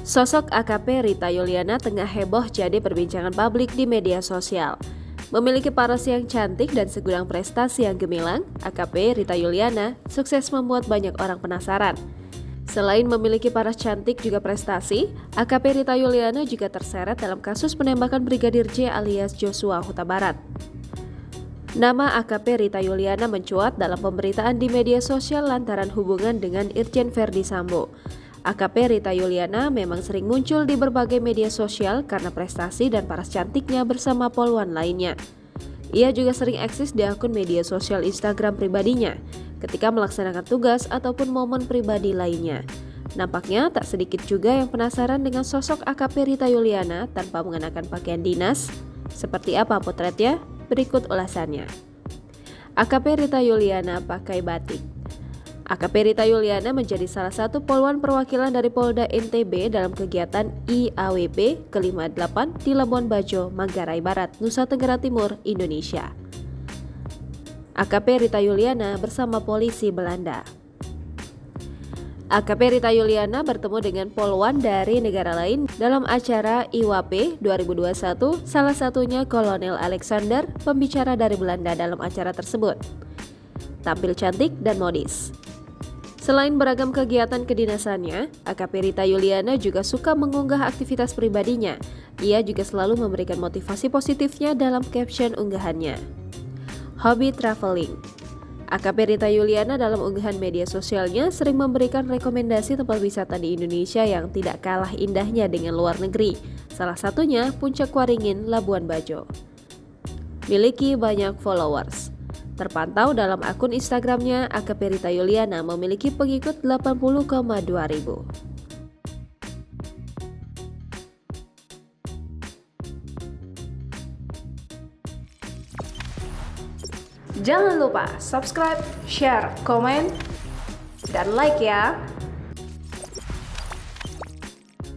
Sosok AKP Rita Yuliana tengah heboh jadi perbincangan publik di media sosial. Memiliki paras yang cantik dan segudang prestasi yang gemilang, AKP Rita Yuliana sukses membuat banyak orang penasaran. Selain memiliki paras cantik juga prestasi, AKP Rita Yuliana juga terseret dalam kasus penembakan Brigadir J alias Joshua Huta Barat. Nama AKP Rita Yuliana mencuat dalam pemberitaan di media sosial lantaran hubungan dengan Irjen Verdi Sambo. AKP Rita Yuliana memang sering muncul di berbagai media sosial karena prestasi dan paras cantiknya bersama poluan lainnya. Ia juga sering eksis di akun media sosial Instagram pribadinya ketika melaksanakan tugas ataupun momen pribadi lainnya. Nampaknya tak sedikit juga yang penasaran dengan sosok AKP Rita Yuliana tanpa mengenakan pakaian dinas. Seperti apa potretnya? Berikut ulasannya. AKP Rita Yuliana pakai batik. AKP Rita Yuliana menjadi salah satu poluan perwakilan dari Polda NTB dalam kegiatan IAWP ke-58 di Labuan Bajo, Manggarai Barat, Nusa Tenggara Timur, Indonesia. AKP Rita Yuliana bersama polisi Belanda. AKP Rita Yuliana bertemu dengan poluan dari negara lain dalam acara IWAP 2021, salah satunya Kolonel Alexander, pembicara dari Belanda dalam acara tersebut. Tampil cantik dan modis. Selain beragam kegiatan kedinasannya, AKP Rita Yuliana juga suka mengunggah aktivitas pribadinya. Ia juga selalu memberikan motivasi positifnya dalam caption unggahannya. Hobi traveling. AKP Rita Yuliana dalam unggahan media sosialnya sering memberikan rekomendasi tempat wisata di Indonesia yang tidak kalah indahnya dengan luar negeri. Salah satunya Puncak Waringin, Labuan Bajo. Miliki banyak followers. Terpantau dalam akun Instagramnya, AKP Rita Yuliana memiliki pengikut 80,2 ribu. Jangan lupa subscribe, share, komen, dan like ya!